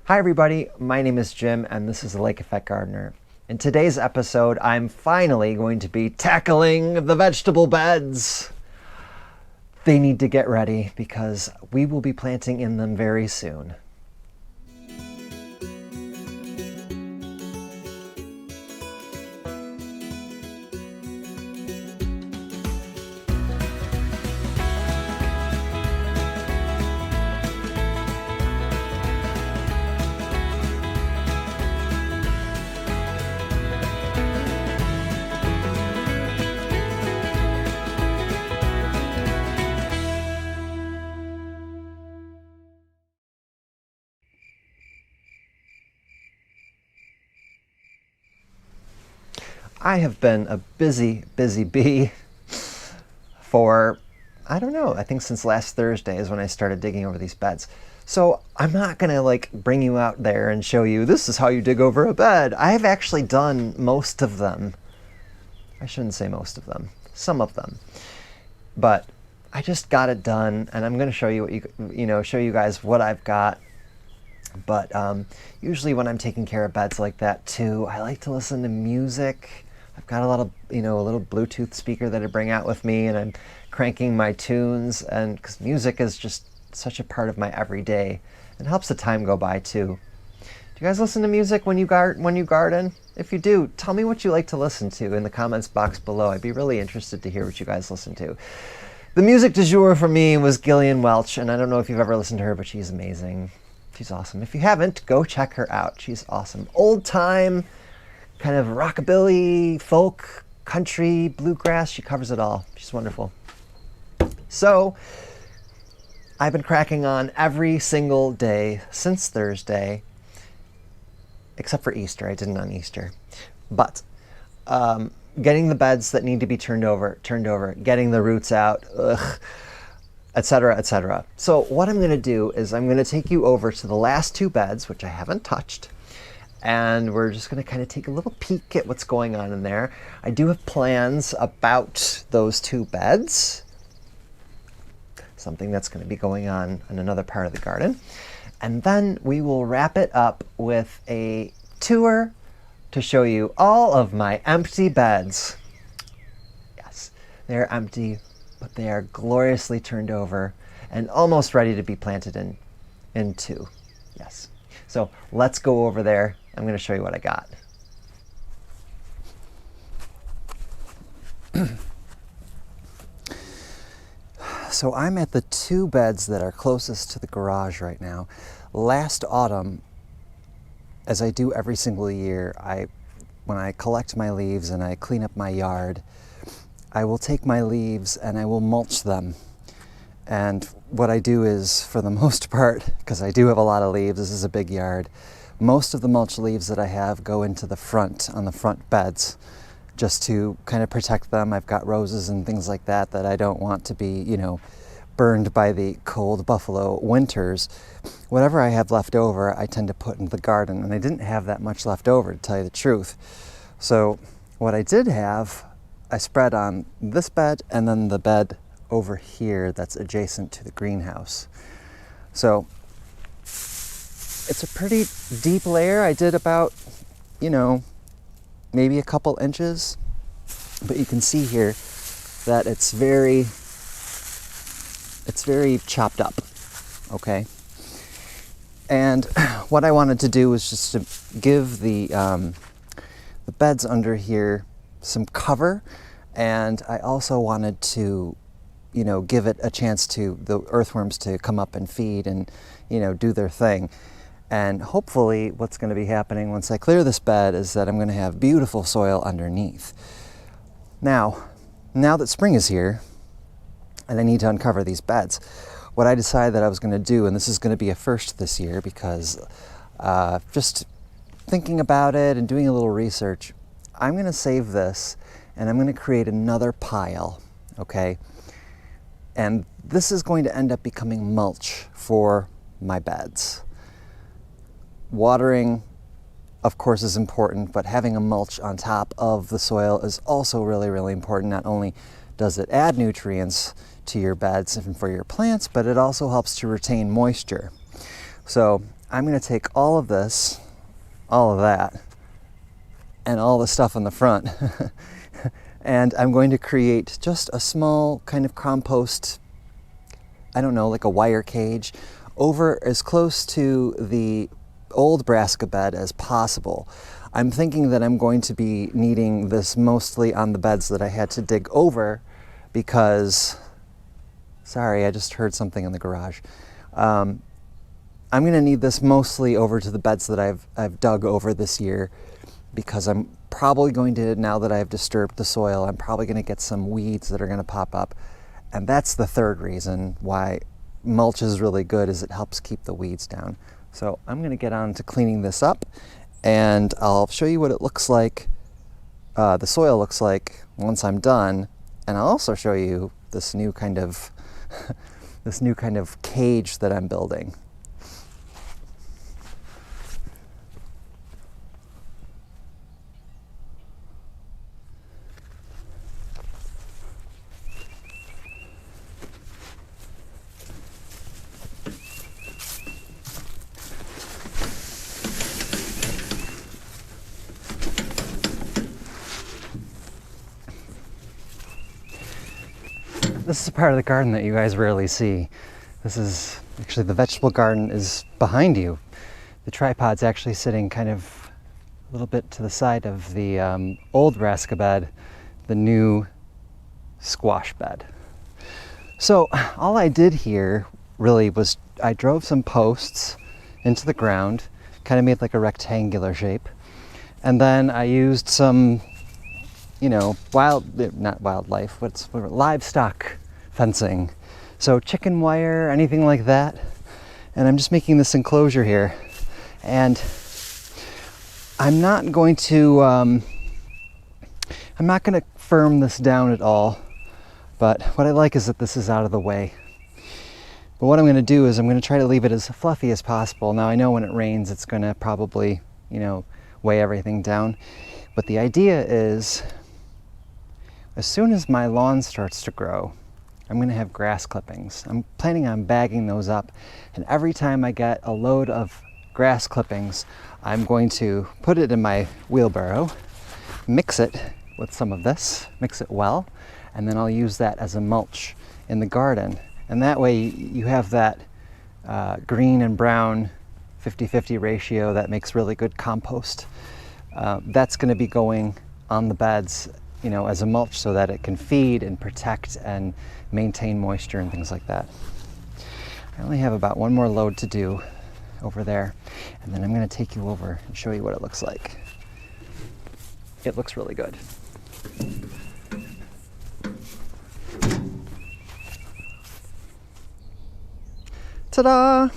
Hi everybody, my name is Jim and this is the Lake Effect Gardener. In today's episode, I'm finally going to be tackling the vegetable beds. They need to get ready because we will be planting in them very soon. I have been a busy bee for, I don't know, I think since last Thursday is when I started digging over these beds. So I'm not gonna bring you out there and show you this is how you dig over a bed. I have actually done most of them. I shouldn't say most of them, some of them. But I just got it done and I'm gonna show you what show you guys what I've got. But usually when I'm taking care of beds like that too, I like to listen to music. I've got a lot of, a little Bluetooth speaker that I bring out with me, and I'm cranking my tunes, and because music is just such a part of my everyday and helps the time go by too. Do you guys listen to music when you garden? If you do, tell me what you like to listen to in the comments box below. I'd be really interested to hear what you guys listen to. The music du jour for me was Gillian Welch, and I don't know if you've ever listened to her, but she's amazing. She's awesome. If you haven't, go check her out. She's awesome. Old time, kind of rockabilly, folk, country, bluegrass. She covers it all. She's wonderful. So, I've been cracking on every single day since Thursday, except for Easter. I didn't on Easter. But getting the beds that need to be turned over, getting the roots out, etc., etc. So what I'm going to do is I'm going to take you over to the last two beds, which I haven't touched, and we're just going to kind of take a little peek at what's going on in there. I do have plans about those two beds, something that's going to be going on in another part of the garden, and then we will wrap it up with a tour to show you all of my empty beds. Yes, they're empty, but they are gloriously turned over and almost ready to be planted in two. Yes. So let's go over there. I'm going to show you what I got. So I'm at the two beds that are closest to the garage right now. Last autumn, as I do every single year, when I collect my leaves and I clean up my yard, I will take my leaves and I will mulch them. And what I do is, for the most part, because I do have a lot of leaves, this is a big yard, most of the mulch leaves that I have go into the front, on the front beds, just to kind of protect them. I've got roses and things like that I don't want to be, burned by the cold Buffalo winters. Whatever I have left over, I tend to put into the garden, and I didn't have that much left over, to tell you the truth. So what I did have, I spread on this bed and then the bed over here that's adjacent to the greenhouse. So it's a pretty deep layer. I did about, maybe a couple inches, but you can see here that it's very chopped up, okay? And what I wanted to do was just to give the beds under here some cover, and I also wanted to, give it a chance to the earthworms to come up and feed and, do their thing. And hopefully what's going to be happening once I clear this bed is that I'm going to have beautiful soil underneath. Now that spring is here and I need to uncover these beds, what I decided that I was going to do, and this is going to be a first this year because just thinking about it and doing a little research, I'm going to save this and I'm going to create another pile, okay? And this is going to end up becoming mulch for my beds. Watering, of course, is important, but having a mulch on top of the soil is also really, really important. Not only does it add nutrients to your beds and for your plants, but it also helps to retain moisture. So I'm going to take all of this, all of that, and all the stuff on the front, and I'm going to create just a small kind of compost, I don't know, like a wire cage, over as close to the old brassica bed as possible. I'm thinking that I'm going to be needing this mostly on the beds that I had to dig over because, sorry, I just heard something in the garage. I'm going to need this mostly over to the beds that I've dug over this year because I'm probably going to, now that I've disturbed the soil, I'm probably going to get some weeds that are going to pop up. And that's the third reason why mulch is really good, is it helps keep the weeds down. So I'm going to get on to cleaning this up, and I'll show you what it looks like, the soil looks like once I'm done, and I'll also show you this new kind of this new kind of cage that I'm building. This is a part of the garden that you guys rarely see. This is actually, the vegetable garden is behind you. The tripod's actually sitting kind of a little bit to the side of the old brassica bed, the new squash bed. So all I did here really was I drove some posts into the ground, kind of made like a rectangular shape, and then I used some, you know, livestock fencing. So chicken wire, anything like that. And I'm just making this enclosure here. And I'm not going to firm this down at all. But what I like is that this is out of the way. But what I'm going to do is I'm going to try to leave it as fluffy as possible. Now I know when it rains it's going to probably, you know, weigh everything down. But the idea is, as soon as my lawn starts to grow, I'm going to have grass clippings. I'm planning on bagging those up, and every time I get a load of grass clippings, I'm going to put it in my wheelbarrow, mix it with some of this, mix it well, and then I'll use that as a mulch in the garden. And that way you have that green and brown 50-50 ratio that makes really good compost. That's going to be going on the beds, you know, as a mulch so that it can feed and protect and maintain moisture and things like that. I only have about one more load to do over there, and then I'm going to take you over and show you what it looks like. It looks really good. Ta-da!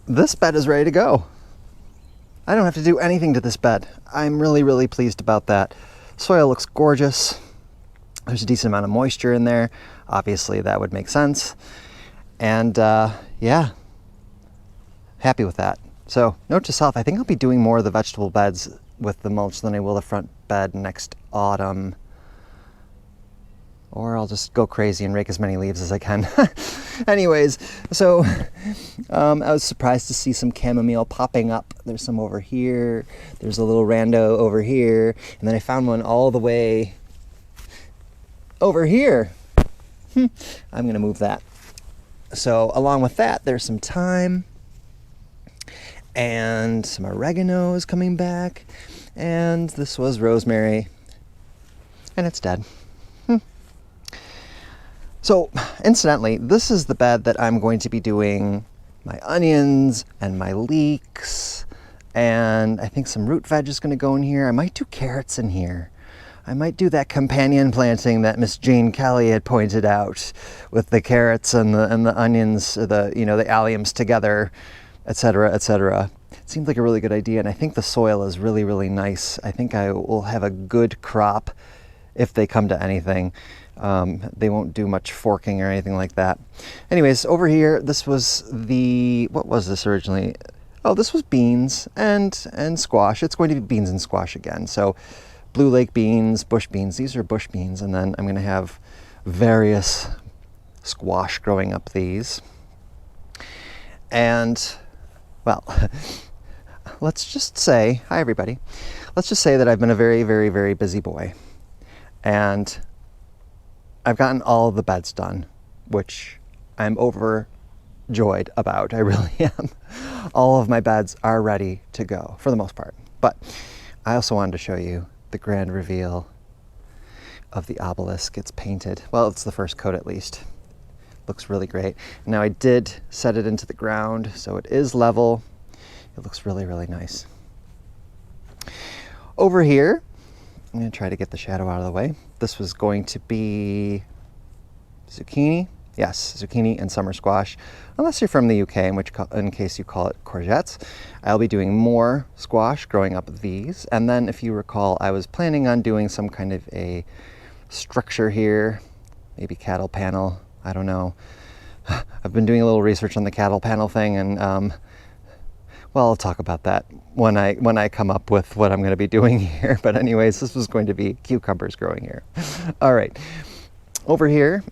This bed is ready to go. I don't have to do anything to this bed. I'm really, really pleased about that. Soil looks gorgeous. There's a decent amount of moisture in there. Obviously, that would make sense. And yeah, happy with that. So note to self, I think I'll be doing more of the vegetable beds with the mulch than I will the front bed next autumn. Or I'll just go crazy and rake as many leaves as I can. Anyways, so I was surprised to see some chamomile popping up. There's some over here. There's a little rando over here. And then I found one all the way over here. I'm going to move that. So along with that, there's some thyme. And some oregano is coming back. And this was rosemary. And it's dead. So, incidentally, this is the bed that I'm going to be doing my onions and my leeks, and I think some root veg is going to go in here. I might do carrots in here. I might do that companion planting that Miss Jane Kelly had pointed out, with the carrots and the onions, the alliums together, etc., etc. It seems like a really good idea, and I think the soil is really, really nice. I think I will have a good crop if they come to anything. They won't do much forking or anything like that. Anyways, over here, this was what was this originally? Oh, this was beans and squash. It's going to be beans and squash again. So blue lake beans, bush beans. These are bush beans, and then I'm going to have various squash growing up these. And, well, let's just say, hi everybody, let's just say that I've been a very, very, very busy boy. And I've gotten all of the beds done, which I'm overjoyed about. I really am. All of my beds are ready to go, for the most part. But I also wanted to show you the grand reveal of the obelisk. It's painted. Well, it's the first coat at least. Looks really great. Now I did set it into the ground, so it is level. It looks really, really nice. Over here, I'm going to try to get the shadow out of the way. This was going to be zucchini. Yes, zucchini and summer squash. Unless you're from the UK, in case you call it courgettes. I'll be doing more squash, growing up these. And then if you recall, I was planning on doing some kind of a structure here, maybe cattle panel. I don't know. I've been doing a little research on the cattle panel thing, and well, I'll talk about that when I come up with what I'm going to be doing here. But anyways, this was going to be cucumbers growing here. All right, over here,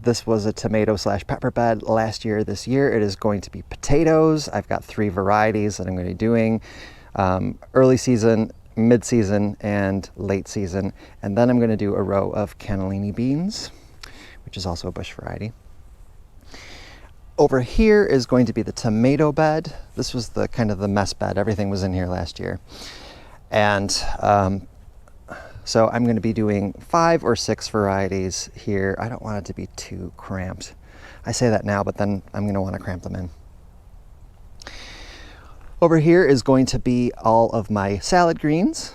this was a tomato/pepper bed last year. This year it is going to be potatoes. I've got 3 varieties that I'm going to be doing: early season, mid-season, and late season. And then I'm going to do a row of cannellini beans, which is also a bush variety. Over here is going to be the tomato bed. This was the kind of the mess bed. Everything was in here last year. And so I'm going to be doing 5 or 6 varieties here. I don't want it to be too cramped. I say that now, but then I'm going to want to cramp them in. Over here is going to be all of my salad greens.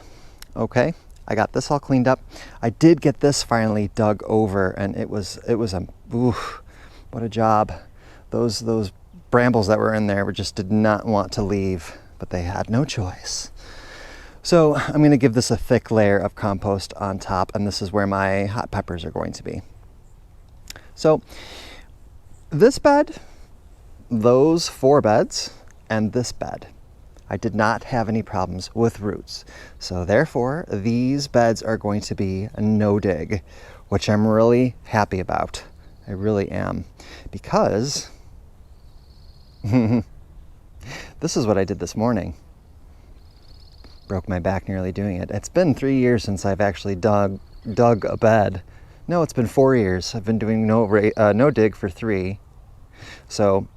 Okay, I got this all cleaned up. I did get this finally dug over, and it was a, oof, what a job. Those brambles that were in there just did not want to leave, but they had no choice. So I'm going to give this a thick layer of compost on top, and this is where my hot peppers are going to be. So this bed, those 4 beds, and this bed, I did not have any problems with roots. So therefore, these beds are going to be no dig, which I'm really happy about. I really am, because this is what I did this morning. Broke my back nearly doing it. It's been 3 years since I've actually dug a bed. No, it's been 4 years. I've been doing no dig for 3. So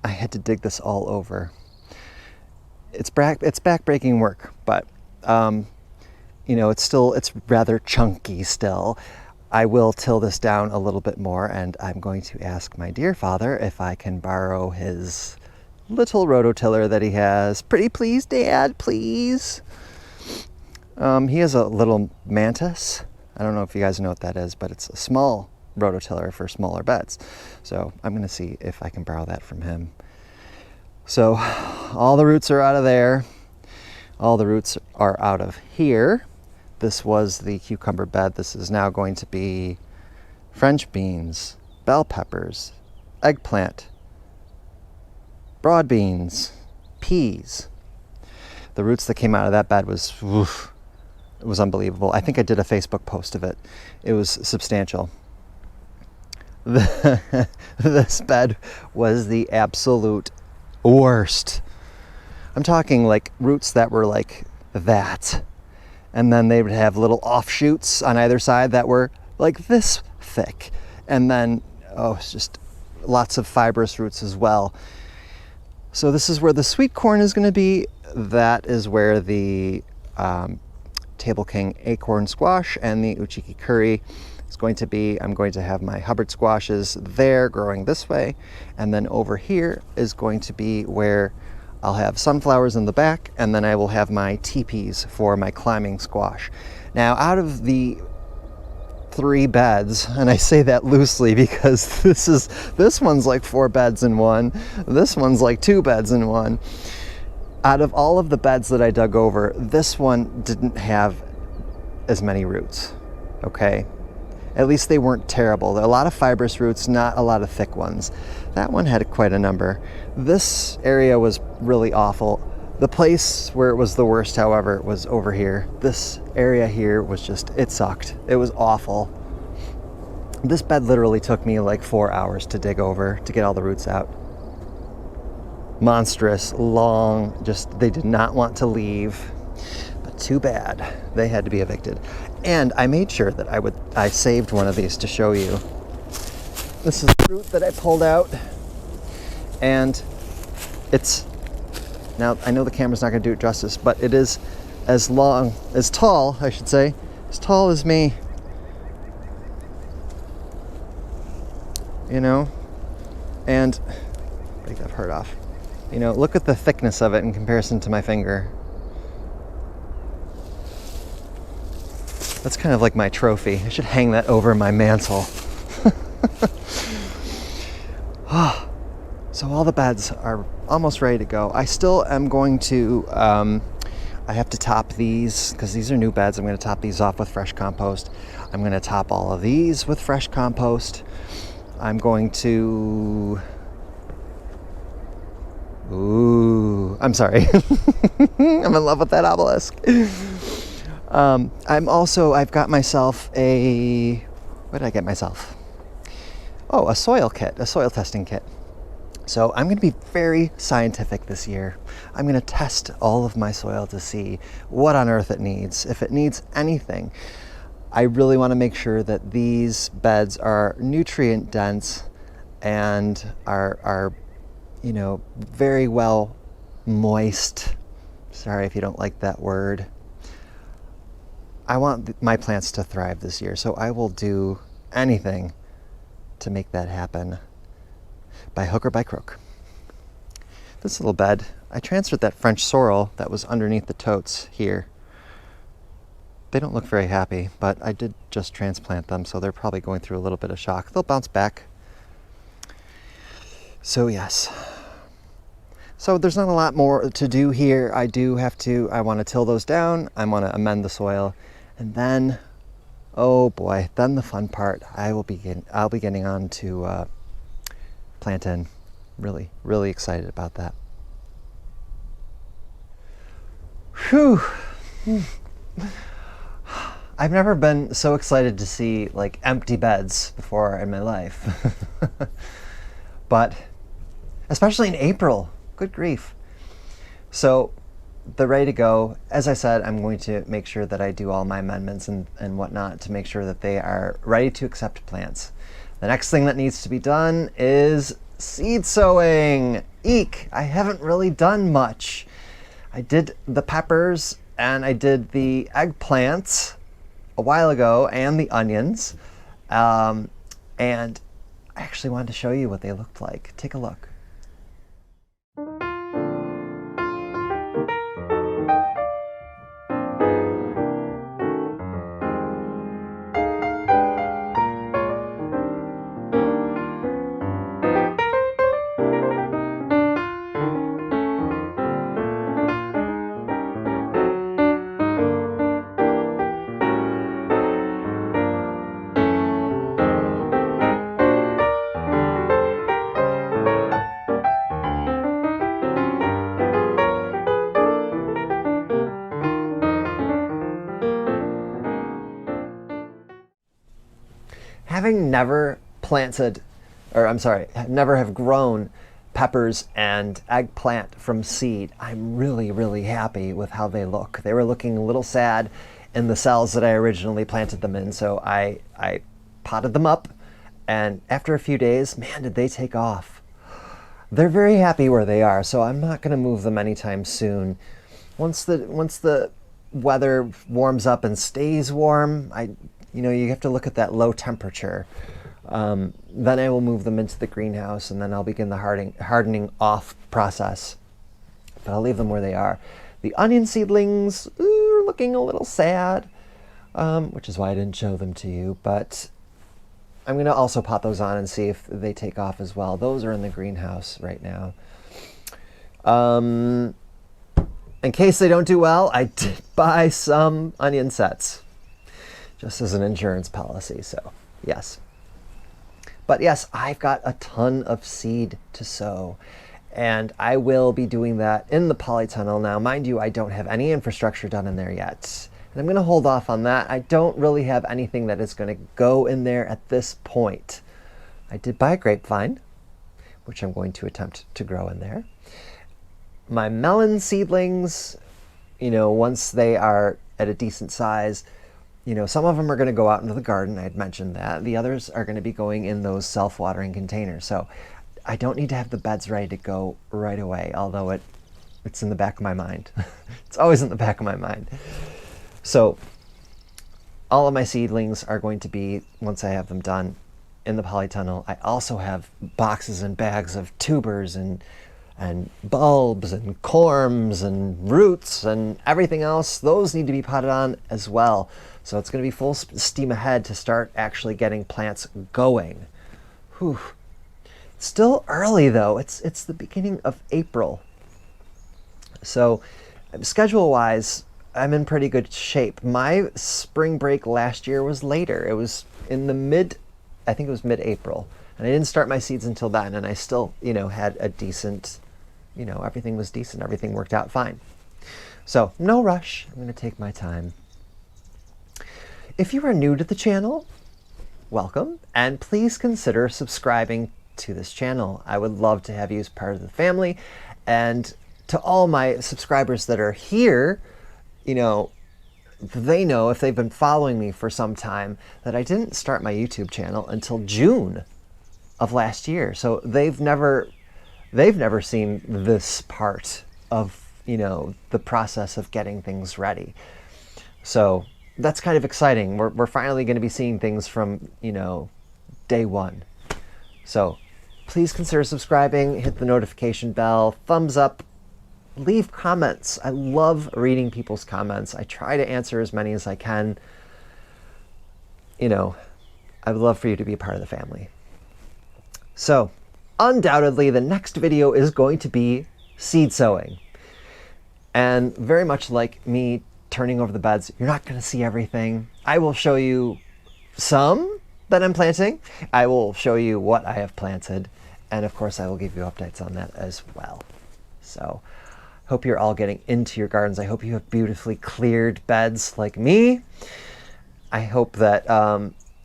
I had to dig this all over. It's back-breaking work, but you know, it's rather chunky still. I will till this down a little bit more, and I'm going to ask my dear father if I can borrow his little rototiller that he has. Pretty please, Dad, please. He has a little Mantis. I don't know if you guys know what that is, but it's a small rototiller for smaller beds. So I'm going to see if I can borrow that from him. So all the roots are out of there. All the roots are out of here. This was the cucumber bed. This is now going to be French beans, bell peppers, eggplant, broad beans, peas. The roots that came out of that bed was, oof, it was unbelievable. I think I did a Facebook post of it. It was substantial. This bed was the absolute worst. I'm talking like roots that were like that. And then they would have little offshoots on either side that were like this thick. And then, oh, it's just lots of fibrous roots as well. So this is where the sweet corn is going to be. That is where the Table King acorn squash and the uchiki curry is going to be. I'm going to have my Hubbard squashes there growing this way. And then over here is going to be where I'll have sunflowers in the back, and then I will have my teepees for my climbing squash. Now, out of the 3 beds, and I say that loosely because this one's like 4 beds in one, this one's like 2 beds in one. Out of all of the beds that I dug over, this one didn't have as many roots, okay? At least they weren't terrible. There are a lot of fibrous roots, not a lot of thick ones. That one had quite a number. This area was really awful. The place where it was the worst, however, was over here. This area here was just, it sucked. It was awful. This bed literally took me like 4 hours to dig over to get all the roots out. monstrous, long, just they did not want to leave. But too bad, they had to be evicted. And I made sure that I saved one of these to show you. This is the fruit that I pulled out, and it's, now I know the camera's not going to do it justice, but it is as tall, I should say, as tall as me. You know, and break that part off. You know, look at the thickness of it in comparison to my finger. That's kind of like my trophy. I should hang that over my mantle. So all the beds are almost ready to go. I still am going to, I have to top these because these are new beds. I'm going to top these off with fresh compost. I'm going to top all of these with fresh compost. I'm going to, I'm sorry. I'm in love with that obelisk. I've got myself what did I get myself? Oh, a soil kit, a soil testing kit. So I'm going to be very scientific this year. I'm going to test all of my soil to see what on earth it needs, if it needs anything. I really want to make sure that these beds are nutrient dense and are you know, very well moist. Sorry if you don't like that word. I want my plants to thrive this year, so I will do anything to make that happen, by hook or by crook. This little bed, I transferred that French sorrel that was underneath the totes here. They don't look very happy, but I did just transplant them, so they're probably going through a little bit of shock. They'll bounce back. So yes. So there's not a lot more to do here. I want to till those down. I want to amend the soil. And then, oh boy, then the fun part. I'll be getting on to plant in. Really, really excited about that. Whew. I've never been so excited to see like empty beds before in my life. But especially in April, good grief. So they're ready to go. As I said, I'm going to make sure that I do all my amendments and whatnot to make sure that they are ready to accept plants. The next thing that needs to be done is seed sowing. Eek! I haven't really done much. I did the peppers and I did the eggplants a while ago and the onions. And I actually wanted to show you what they looked like. Take a look. Having never never have grown peppers and eggplant from seed, I'm really, really happy with how they look. They were looking a little sad in the cells that I originally planted them in, so I potted them up, and after a few days, man, did they take off. They're very happy where they are, so I'm not going to move them anytime soon. Once the weather warms up and stays warm, you have to look at that low temperature. Then I will move them into the greenhouse, and then I'll begin the hardening off process. But I'll leave them where they are. The onion seedlings are looking a little sad, which is why I didn't show them to you. But I'm going to also pot those on and see if they take off as well. Those are in the greenhouse right now. In case they don't do well, I did buy some onion sets, just as an insurance policy, so yes. But yes, I've got a ton of seed to sow, and I will be doing that in the polytunnel. Now, mind you, I don't have any infrastructure done in there yet, and I'm going to hold off on that. I don't really have anything that is going to go in there at this point. I did buy a grapevine, which I'm going to attempt to grow in there. My melon seedlings, once they are at a decent size, some of them are going to go out into the garden. I had mentioned that. The others are going to be going in those self-watering containers. So I don't need to have the beds ready to go right away, although it's in the back of my mind. It's always in the back of my mind. So all of my seedlings are going to be, once I have them done, in the polytunnel. I also have boxes and bags of tubers and bulbs and corms and roots and everything else. Those need to be potted on as well. So it's going to be full steam ahead to start actually getting plants going. Whew. Still early though. It's the beginning of April. So schedule-wise, I'm in pretty good shape. My spring break last year was later. It was in the I think it was mid-April. And I didn't start my seeds until then. And I still, had a decent, everything was decent. Everything worked out fine. So no rush. I'm going to take my time. If you are new to the channel, welcome. And please consider subscribing to this channel. I would love to have you as part of the family. And to all my subscribers that are here, they know, if they've been following me for some time, that I didn't start my YouTube channel until June of last year. So they've never seen this part of, the process of getting things ready. So that's kind of exciting. We're finally going to be seeing things from, day one. So please consider subscribing, hit the notification bell, thumbs up, leave comments. I love reading people's comments. I try to answer as many as I can. I would love for you to be a part of the family. So undoubtedly, the next video is going to be seed sowing. And very much like me turning over the beds, you're not going to see everything. I will show you some that I'm planting. I will show you what I have planted. And of course, I will give you updates on that as well. So hope you're all getting into your gardens. I hope you have beautifully cleared beds like me. I hope that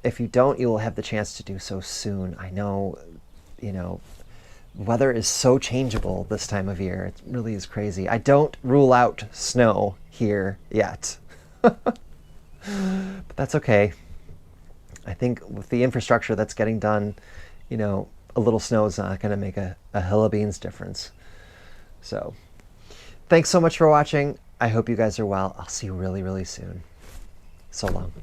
if you don't, you will have the chance to do so soon. I know, weather is so changeable this time of year. It really is crazy. I don't rule out snow here yet. But that's okay. I think with the infrastructure that's getting done, a little snow is not going to make a hill of beans difference. So thanks so much for watching. I hope you guys are well. I'll see you really, really soon. So long.